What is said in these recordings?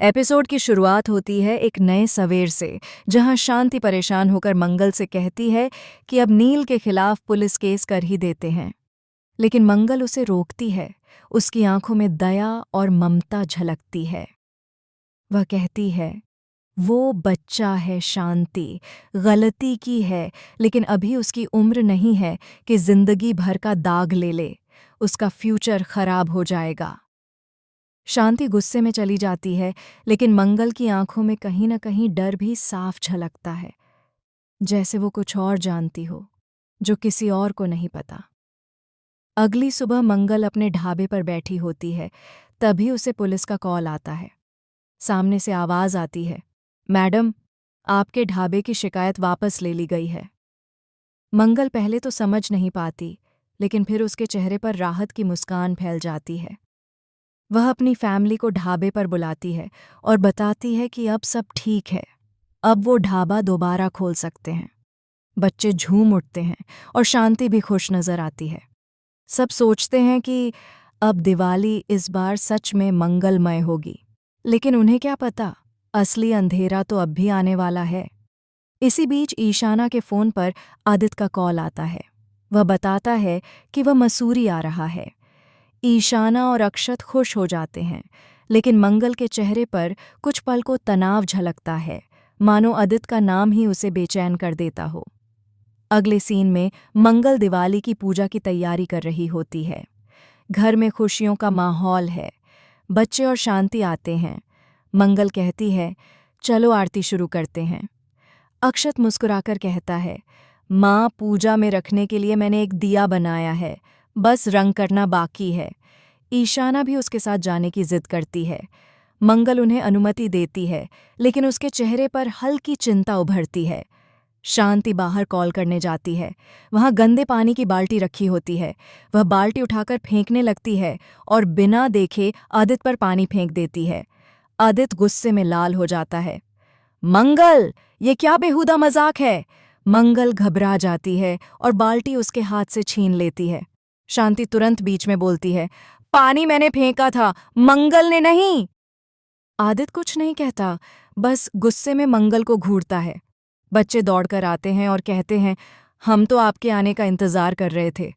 Episode की शुरुआत होती है एक नए सवेर से, जहां शांति परेशान होकर मंगल से कहती है कि अब नील के खिलाफ पुलिस केस कर ही देते हैं। लेकिन मंगल उसे रोकती है। उसकी आंखों में दया और ममता झलकती है। वह कहती है, वो बच्चा है शांति, गलती की है, लेकिन अभी उसकी उम्र नहीं है कि जिंदगी भर का दाग ले ले। उसका फ्यूचर खराब हो जाएगा। शांति गुस्से में चली जाती है, लेकिन मंगल की आंखों में कहीं न कहीं डर भी साफ झलकता है, जैसे वो कुछ और जानती हो, जो किसी और को नहीं पता। अगली सुबह मंगल अपने ढाबे पर बैठी होती है, तभी उसे पुलिस का कॉल आता है। सामने से आवाज़ आती है, मैडम, आपके ढाबे की शिकायत वापस ले ली गई है। मंगल पहले तो समझ नहीं पाती, लेकिन फिर उसके चेहरे पर राहत की मुस्कान फैल जाती है। वह अपनी फैमिली को ढाबे पर बुलाती है और बताती है कि अब सब ठीक है। अब वो ढाबा दोबारा खोल सकते हैं। बच्चे झूम उठते हैं और शांति भी खुश नजर आती है। सब सोचते हैं कि अब दिवाली इस बार सच में मंगलमय होगी। लेकिन उन्हें क्या पता, असली अंधेरा तो अब भी आने वाला है। इसी बीच ईशाना के फ़ोन पर आदित्य का कॉल आता है। वह बताता है कि वह मसूरी आ रहा है। ईशाना और अक्षत खुश हो जाते हैं, लेकिन मंगल के चेहरे पर कुछ पल को तनाव झलकता है, मानो आदित्य का नाम ही उसे बेचैन कर देता हो। अगले सीन में मंगल दिवाली की पूजा की तैयारी कर रही होती है। घर में खुशियों का माहौल है। बच्चे और शांति आते हैं। मंगल कहती है, चलो आरती शुरू करते हैं। अक्षत मुस्कुराकर कहता है, माँ, पूजा में रखने के लिए मैंने एक दिया बनाया है, बस रंग करना बाकी है। ईशाना भी उसके साथ जाने की जिद करती है। मंगल उन्हें अनुमति देती है, लेकिन उसके चेहरे पर हल्की चिंता उभरती है। शांति बाहर कॉल करने जाती है। वहां गंदे पानी की बाल्टी रखी होती है। वह बाल्टी उठाकर फेंकने लगती है और बिना देखे आदित्य पर पानी फेंक देती है। आदित्य गुस्से में लाल हो जाता है। मंगल, ये क्या बेहुदा मजाक है? मंगल घबरा जाती है और बाल्टी उसके हाथ से छीन लेती है। शांति तुरंत बीच में बोलती है, पानी मैंने फेंका था, मंगल ने नहीं। आदित्य कुछ नहीं कहता, बस गुस्से में मंगल को घूरता है। बच्चे दौड़कर आते हैं और कहते हैं, हम तो आपके आने का इंतजार कर रहे थे।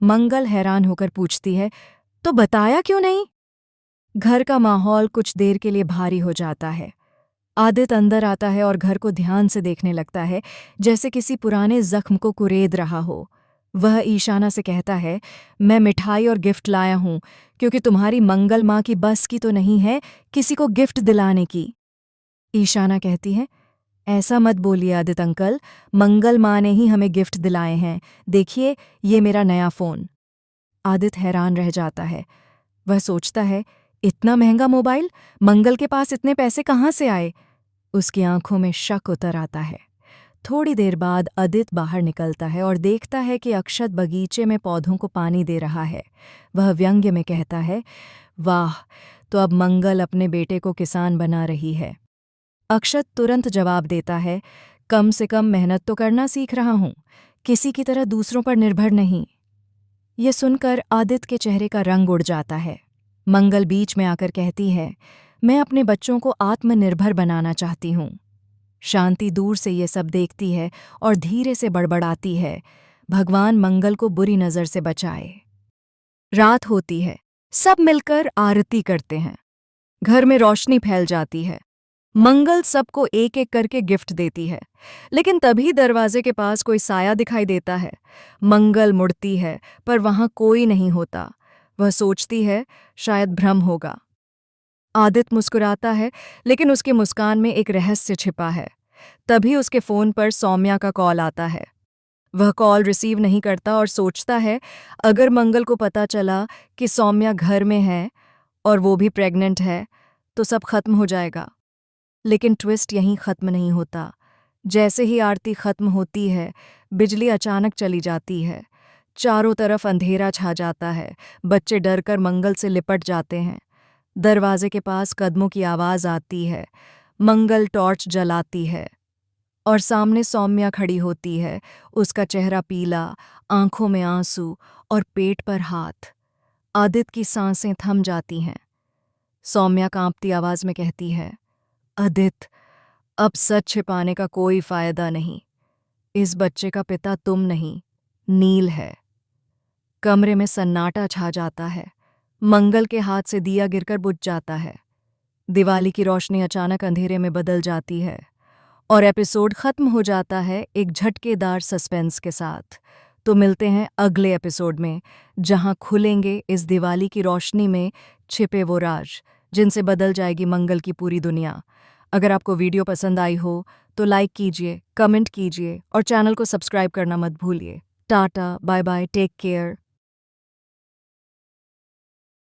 मंगल हैरान होकर पूछती है, तो बताया क्यों नहीं? घर का माहौल कुछ देर के लिए भारी हो जाता है। आदित्य अंदर आता है और घर को ध्यान से देखने लगता है, जैसे किसी पुराने जख्म को कुरेद रहा हो। वह ईशाना से कहता है, मैं मिठाई और गिफ्ट लाया हूं, क्योंकि तुम्हारी मंगल माँ की बस की तो नहीं है किसी को गिफ्ट दिलाने की। ईशाना कहती है, ऐसा मत बोलिए आदित्य अंकल, मंगल माँ ने ही हमें गिफ्ट दिलाए हैं। देखिए, ये मेरा नया फ़ोन। आदित्य हैरान रह जाता है। वह सोचता है, इतना महंगा मोबाइल, मंगल के पास इतने पैसे कहाँ से आए? उसकी आंखों में शक उतर आता है। थोड़ी देर बाद आदित्य बाहर निकलता है और देखता है कि अक्षत बगीचे में पौधों को पानी दे रहा है। वह व्यंग्य में कहता है, वाह, तो अब मंगल अपने बेटे को किसान बना रही है। अक्षत तुरंत जवाब देता है, कम से कम मेहनत तो करना सीख रहा हूं, किसी की तरह दूसरों पर निर्भर नहीं। ये सुनकर आदित्य के चेहरे का रंग उड़ जाता है। मंगल बीच में आकर कहती है, मैं अपने बच्चों को आत्मनिर्भर बनाना चाहती हूँ। शांति दूर से ये सब देखती है और धीरे से बड़बड़ाती है, भगवान मंगल को बुरी नज़र से बचाए। रात होती है। सब मिलकर आरती करते हैं। घर में रोशनी फैल जाती है। मंगल सबको एक एक करके गिफ्ट देती है, लेकिन तभी दरवाजे के पास कोई साया दिखाई देता है। मंगल मुड़ती है, पर वहां कोई नहीं होता। वह सोचती है, शायद भ्रम होगा। आदित्य मुस्कुराता है, लेकिन उसकी मुस्कान में एक रहस्य छिपा है। तभी उसके फ़ोन पर सौम्या का कॉल आता है। वह कॉल रिसीव नहीं करता और सोचता है, अगर मंगल को पता चला कि सौम्या घर में है और वो भी प्रेग्नेंट है, तो सब खत्म हो जाएगा। लेकिन ट्विस्ट यहीं ख़त्म नहीं होता। जैसे ही आरती ख़त्म होती है, बिजली अचानक चली जाती है। चारों तरफ अंधेरा छा जाता है। बच्चे डरकर मंगल से लिपट जाते हैं। दरवाजे के पास कदमों की आवाज़ आती है। मंगल टॉर्च जलाती है और सामने सौम्या खड़ी होती है। उसका चेहरा पीला, आंखों में आंसू और पेट पर हाथ। आदित्य की सांसें थम जाती हैं। सौम्या कांपती आवाज में कहती है, अदित, अब सच छिपाने का कोई फायदा नहीं। इस बच्चे का पिता तुम नहीं, नील है। कमरे में सन्नाटा छा जाता है। मंगल के हाथ से दिया गिरकर बुझ जाता है। दिवाली की रोशनी अचानक अंधेरे में बदल जाती है और एपिसोड खत्म हो जाता है एक झटकेदार सस्पेंस के साथ। तो मिलते हैं अगले एपिसोड में, जहां खुलेंगे इस दिवाली की रोशनी में छिपे वो राज जिनसे बदल जाएगी मंगल की पूरी दुनिया। अगर आपको वीडियो पसंद आई हो तो लाइक कीजिए, कमेंट कीजिए और चैनल को सब्सक्राइब करना मत भूलिए। Tata, bye bye, take care.